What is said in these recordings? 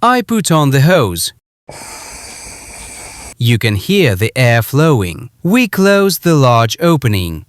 I put on the hose. You can hear the air flowing. We close the large opening.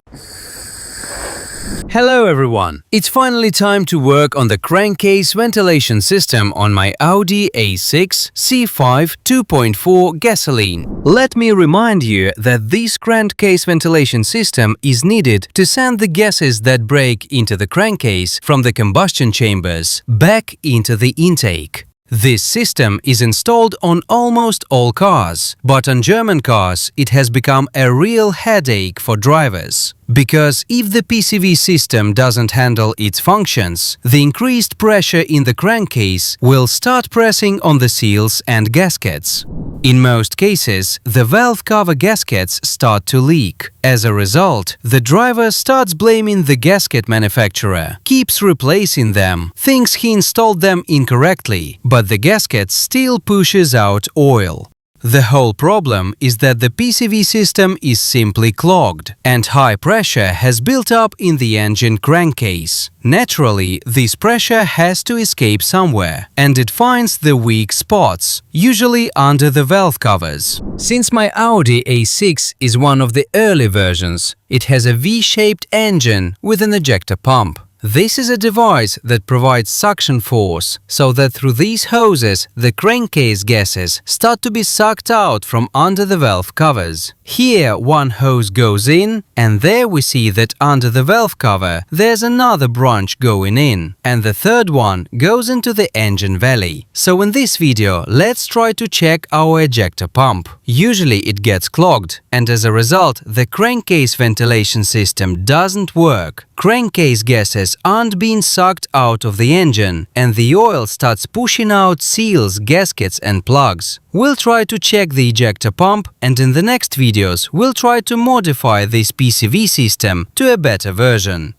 Hello everyone! It's finally time to work on the crankcase ventilation system on my Audi A6 C5 2.4 gasoline. Let me remind you that this crankcase ventilation system is needed to send the gases that break into the crankcase from the combustion chambers back into the intake. This system is installed on almost all cars, but on German cars it has become a real headache for drivers. Because if the PCV system doesn't handle its functions, the increased pressure in the crankcase will start pressing on the seals and gaskets. In most cases, the valve cover gaskets start to leak. As a result, the driver starts blaming the gasket manufacturer, keeps replacing them, thinks he installed them incorrectly, but the gasket still pushes out oil. The whole problem is that the PCV system is simply clogged, and high pressure has built up in the engine crankcase. Naturally, this pressure has to escape somewhere, and it finds the weak spots, usually under the valve covers. Since my Audi A6 is one of the early versions, it has a V-shaped engine with an ejector pump. This is a device that provides suction force, so that through these hoses the crankcase gases start to be sucked out from under the valve covers. Here one hose goes in, and there we see that under the valve cover there's another branch going in, and the third one goes into the engine valley. So in this video let's try to check our ejector pump. Usually it gets clogged, and as a result the crankcase ventilation system doesn't work. Crankcase gases aren't being sucked out of the engine, and the oil starts pushing out seals, gaskets and plugs. We'll try to check the ejector pump, and in the next videos we'll try to modify this PCV system to a better version.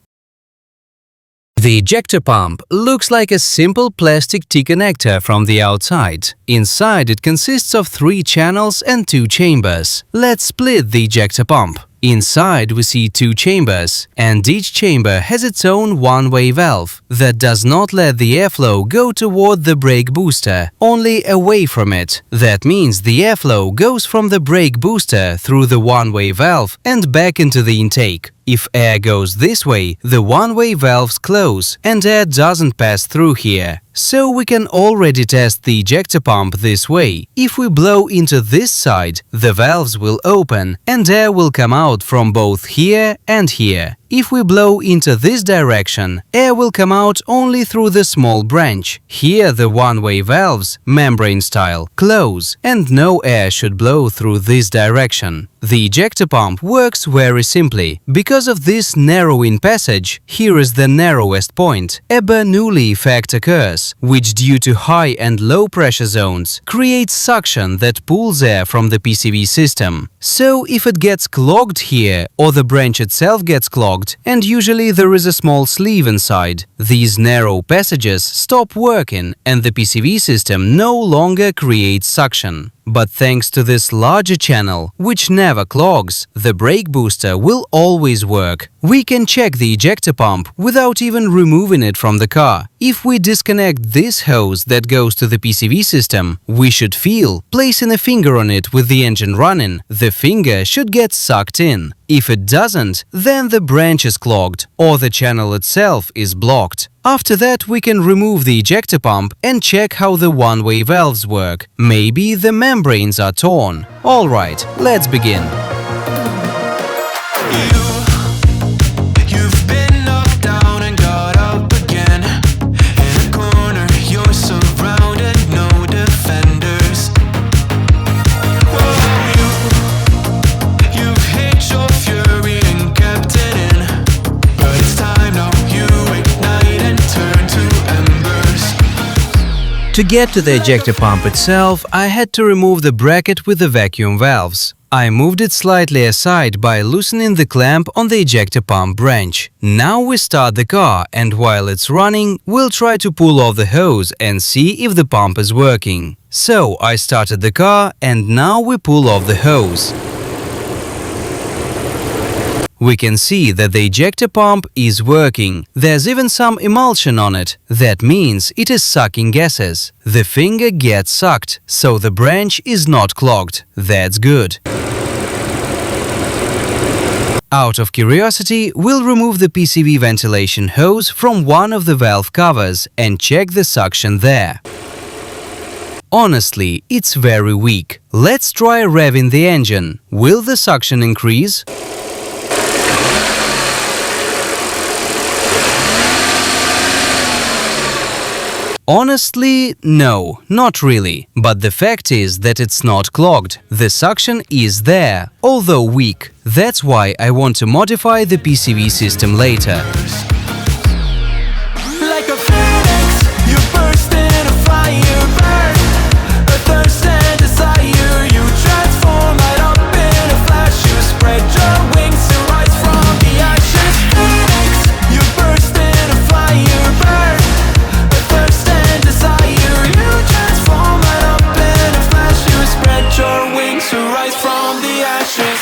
The ejector pump looks like a simple plastic T-connector from the outside. Inside it consists of 3 channels and 2 chambers. Let's split the ejector pump. Inside we see 2 chambers, and each chamber has its own one-way valve that does not let the airflow go toward the brake booster, only away from it. That means the airflow goes from the brake booster through the one-way valve and back into the intake. If air goes this way, the one-way valves close and air doesn't pass through here. So we can already test the ejector pump this way. If we blow into this side, the valves will open and air will come out from both here and here. If we blow into this direction, air will come out only through the small branch. Here the one-way valves, membrane style, close, and no air should blow through this direction. The ejector pump works very simply. Because of this narrowing passage, here is the narrowest point. A Bernoulli effect occurs, which due to high and low pressure zones creates suction that pulls air from the PCV system. So if it gets clogged here, or the branch itself gets clogged, and usually there is a small sleeve inside, these narrow passages stop working and the PCV system no longer creates suction. But thanks to this larger channel, which never clogs, the brake booster will always work. We can check the ejector pump without even removing it from the car. If we disconnect this hose that goes to the PCV system, we should feel, placing a finger on it with the engine running, the finger should get sucked in. If it doesn't, then the branch is clogged or the channel itself is blocked. After that, we can remove the ejector pump and check how the one-way valves work. Maybe the membranes are torn. Alright, let's begin. You've been knocked down and got up again. In a corner, you're surrounded, no defenders. You've hid your fury and kept it in. But it's time now, you ignite and turn to embers. To get to the ejector pump itself, I had to remove the bracket with the vacuum valves. I moved it slightly aside by loosening the clamp on the ejector pump branch. Now we start the car, and while it's running, we'll try to pull off the hose and see if the pump is working. So I started the car, and now we pull off the hose. we can see that the ejector pump is working. There's even some emulsion on it. That means it is sucking gases. The finger gets sucked, so the branch is not clogged. That's good. Out of curiosity, we'll remove the PCV ventilation hose from one of the valve covers and check the suction there. Honestly, it's very weak. Let's try revving the engine. Will the suction increase? Honestly, no, not really. But the fact is that it's not clogged. The suction is there, although weak. That's why I want to modify the PCV system later. Like a phoenix, you burst in a fire, burn a thirst and desire. You transform right up in a flash. You spread your wings to rise from the ashes. Phoenix, you burst in a fire, burn a thirst and desire. You transform right up in a flash. You spread your wings to rise from the ashes.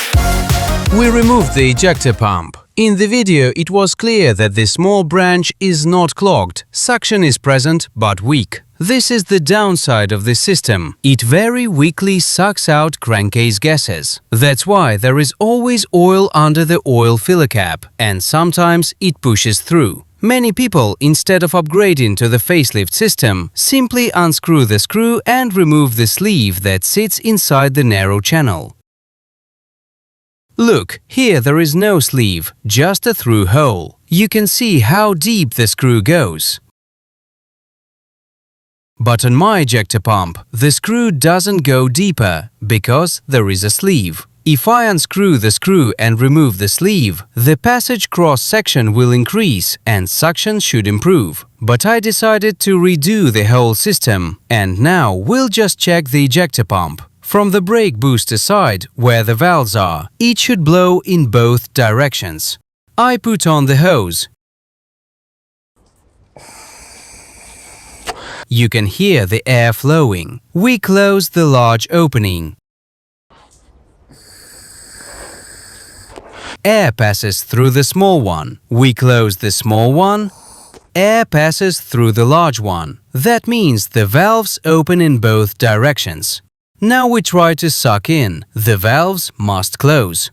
We removed the ejector pump. In the video, it was clear that the small branch is not clogged. Suction is present, but weak. This is the downside of the system. It very weakly sucks out crankcase gases. That's why there is always oil under the oil filler cap, and sometimes it pushes through. Many people, instead of upgrading to the facelift system, simply unscrew the screw and remove the sleeve that sits inside the narrow channel. Look, here there is no sleeve, just a through hole. You can see how deep the screw goes. But on my ejector pump, the screw doesn't go deeper because there is a sleeve. If I unscrew the screw and remove the sleeve, the passage cross-section will increase and suction should improve. But I decided to redo the whole system, and now we'll just check the ejector pump. From the brake booster side, where the valves are, it should blow in both directions. I put on the hose. You can hear the air flowing. We close the large opening. Air passes through the small one. We close the small one. Air passes through the large one. That means the valves open in both directions. Now we try to suck in. The valves must close.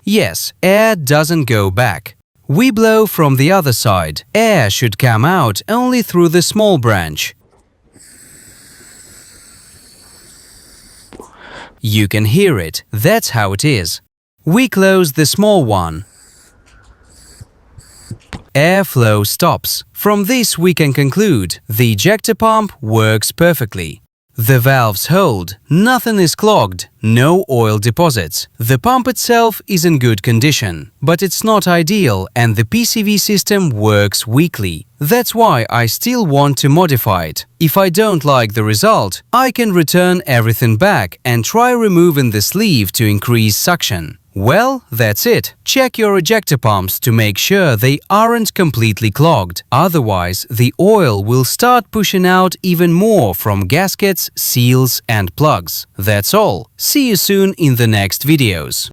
Yes, air doesn't go back. We blow from the other side. Air should come out only through the small branch. You can hear it. That's how it is. We close the small one. Airflow stops. From this we can conclude the ejector pump works perfectly. The valves hold, nothing is clogged, no oil deposits. The pump itself is in good condition, but it's not ideal and the PCV system works weakly. That's why I still want to modify it. If I don't like the result, I can return everything back and try removing the sleeve to increase suction. Well, that's it. Check your ejector pumps to make sure they aren't completely clogged. Otherwise, the oil will start pushing out even more from gaskets, seals and plugs. That's all. See you soon in the next videos.